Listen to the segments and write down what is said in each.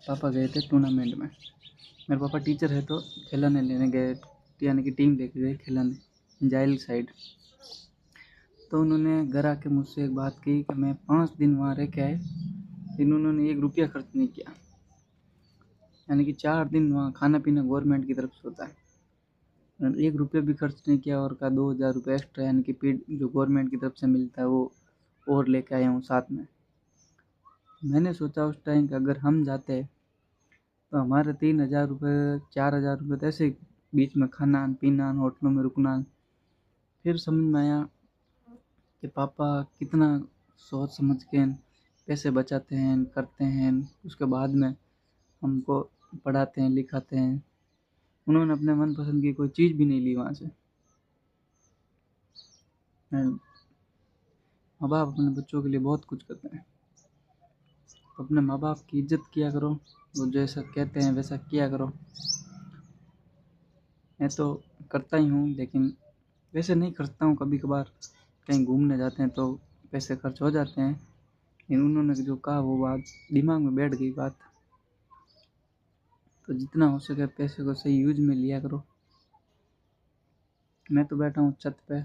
पापा गए थे टूर्नामेंट में। मेरे पापा टीचर है तो खिलाने लेने गए, यानी कि टीम लेके गए खिलाने जाइल साइड। तो उन्होंने घर आके मुझसे एक बात कही कि मैं 5 दिन वहाँ रह के आए, लेकिन उन्होंने 1 रुपया खर्च नहीं किया। यानी कि 4 दिन वहाँ खाना पीना गवर्नमेंट की तरफ से होता है, 1 रुपया भी खर्च नहीं किया। और का 2000 रुपये एक्स्ट्रा यानी कि पेड जो गवर्नमेंट की तरफ से मिलता है वो और लेके आया हूँ साथ में। मैंने सोचा उस टाइम कि अगर हम जाते तो हमारे 3000 रुपये 4000 रुपये तो ऐसे ही बीच में खाना पीना होटलों में रुकना। फिर समझ में आया कि पापा कितना सोच समझ के पैसे बचाते हैं, करते हैं, उसके बाद में हमको पढ़ाते हैं लिखाते हैं। उन्होंने अपने मनपसंद की कोई चीज़ भी नहीं ली वहाँ से। माँ बाप अपने बच्चों के लिए बहुत कुछ करते हैं, तो अपने माँ बाप की इज्जत किया करो, वो जैसा कहते हैं वैसा किया करो। मैं तो करता ही हूँ, लेकिन वैसे नहीं खर्चता हूँ। कभी कभार कहीं घूमने जाते हैं तो पैसे खर्च हो जाते हैं, लेकिन उन्होंने जो कहा वो बात दिमाग में बैठ गई बात। तो जितना हो सके पैसे को सही यूज में लिया करो। मैं तो बैठा हूँ छत पे,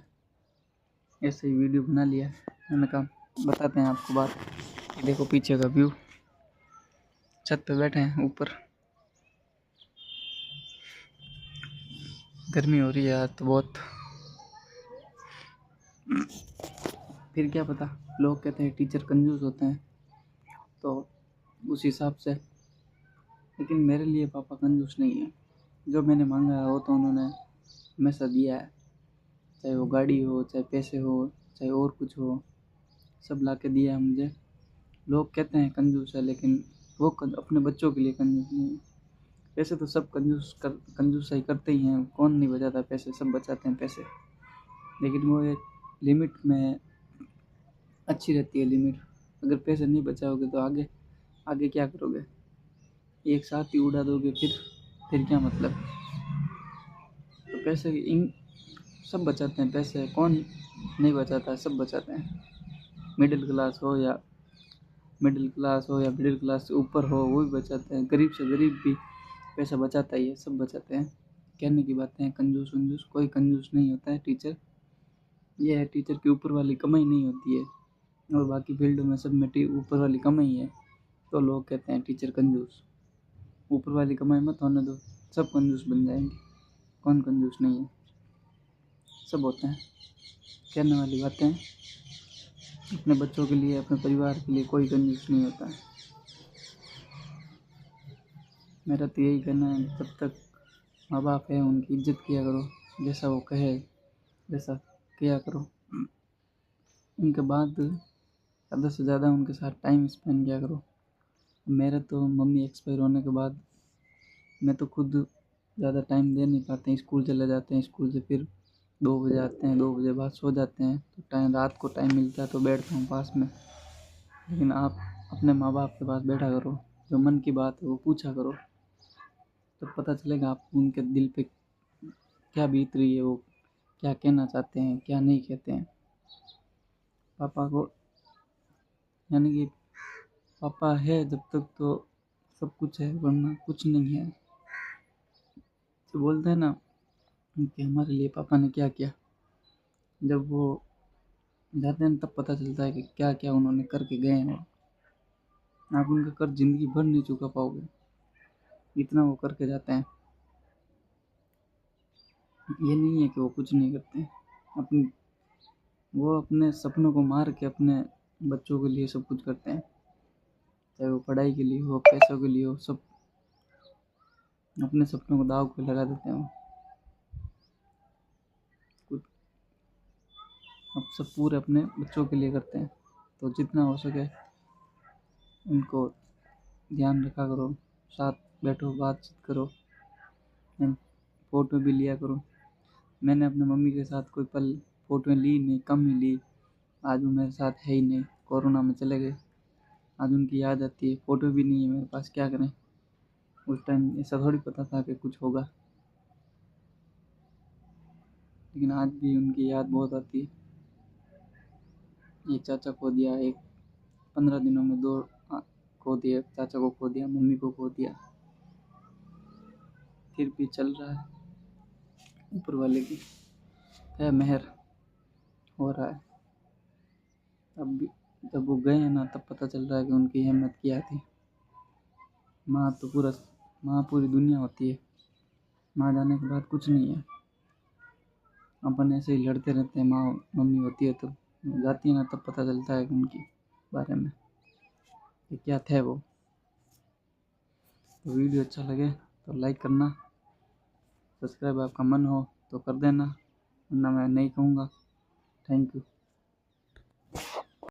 ऐसे ही वीडियो बना लिया। मैंने कहा बताते हैं आपको बात। देखो पीछे का व्यू, छत पे बैठे हैं ऊपर, गर्मी हो रही है आज तो बहुत। फिर क्या पता, लोग कहते हैं टीचर कंजूस होते हैं, तो उस हिसाब से। लेकिन मेरे लिए पापा कंजूस नहीं है। जो मैंने मांगा है वो तो उन्होंने हमेशा दिया है, चाहे वो गाड़ी हो, चाहे पैसे हो, चाहे और कुछ हो, सब ला के दिया है मुझे। लोग कहते हैं कंजूस है, लेकिन वो अपने बच्चों के लिए कंजूस नहीं है। पैसे तो सब कंजूसाई करते ही हैं, कौन नहीं बचाता पैसे, सब बचाते हैं पैसे, लेकिन वो एक लिमिट में अच्छी रहती है लिमिट। अगर पैसे नहीं बचाओगे तो आगे आगे क्या करोगे, एक साथ ही उड़ा दोगे, फिर क्या मतलब। तो पैसे इन सब बचाते हैं, पैसे कौन नहीं बचाता, सब बचाते हैं। मिडिल क्लास हो या मिडिल क्लास से ऊपर हो, वो भी बचाते हैं। गरीब से गरीब भी पैसा बचाता ही है, सब बचाते हैं। कहने की बातें हैं कंजूस वंजूस, कोई कंजूस नहीं होता है टीचर। ये है टीचर की ऊपर वाली कमाई नहीं होती है, और बाकी फील्डों में सब में ऊपर वाली कमाई है, तो लोग कहते हैं टीचर कंजूस। ऊपर वाली कमाई मत होने दो, सब कंजूस बन जाएंगे। कौन कंजूस नहीं है, सब होते हैं। कहने वाली बातें हैं। अपने बच्चों के लिए, अपने परिवार के लिए कोई कंजूस नहीं होता है। मेरा तो यही कहना है, जब तक माँ बाप है उनकी इज्जत किया करो, जैसा वो कहे वैसा किया करो। उनके बाद ज़्यादा से ज़्यादा उनके साथ टाइम स्पेंड किया करो। मेरे तो मम्मी एक्सपायर होने के बाद मैं तो खुद ज़्यादा टाइम दे नहीं पाते। स्कूल चले जाते हैं, स्कूल से फिर 2 बजे आते हैं, 2 बजे बाद सो जाते हैं। तो रात को टाइम मिलता है तो बैठता हूँ पास में। लेकिन आप अपने माँ बाप के पास बैठा करो, जो मन की बात है वो पूछा करो, तो पता चलेगा आपको उनके दिल पे क्या बीत रही है, वो क्या कहना चाहते हैं, क्या नहीं कहते हैं। पापा को, यानी कि पापा है जब तक तो सब कुछ है, वरना कुछ नहीं है। तो बोलते हैं ना कि हमारे लिए पापा ने क्या किया, जब वो जाते हैं तब पता चलता है कि क्या क्या उन्होंने करके गए हैं। आप उनका कर्ज ज़िंदगी भर नहीं चुका पाओगे, इतना वो करके जाते हैं। ये नहीं है कि वो कुछ नहीं करते हैं। वो अपने सपनों को मार के अपने बच्चों के लिए सब कुछ करते हैं, चाहे वो पढ़ाई के लिए हो, पैसों के लिए हो, सब अपने सपनों को दाव पे लगा देते हैं। वो कुछ अब सब पूरे अपने बच्चों के लिए करते हैं। तो जितना हो सके उनको ध्यान रखा करो, साथ बैठो, बातचीत करो, फ़ोटो भी लिया करो। मैंने अपने मम्मी के साथ कोई पल फ़ोटो ली नहीं, कम ही ली। आज वो मेरे साथ है ही नहीं, कोरोना में चले गए। आज उनकी याद आती है, फ़ोटो भी नहीं है मेरे पास, क्या करें। उस टाइम ऐसा थोड़ी पता था कि कुछ होगा, लेकिन आज भी उनकी याद बहुत आती है। एक चाचा खो दिया, एक 15 दिनों में 2 खो दिया, चाचा को खो दिया, मम्मी को खो दिया, फिर भी चल रहा है, ऊपर वाले की है मेहर, हो रहा है। अब भी जब वो गए हैं ना तब पता चल रहा है कि उनकी हिम्मत क्या थी। माँ पूरी दुनिया होती है, माँ जाने के बाद कुछ नहीं है। अपन ऐसे ही लड़ते रहते हैं, माँ मम्मी होती है तो जाती है ना तब पता चलता है कि उनके बारे में कि क्या थे वो। तो वीडियो अच्छा लगे तो लाइक करना, सब्सक्राइब आपका मन हो तो कर देना, वरना मैं नहीं कहूँगा। Thank you.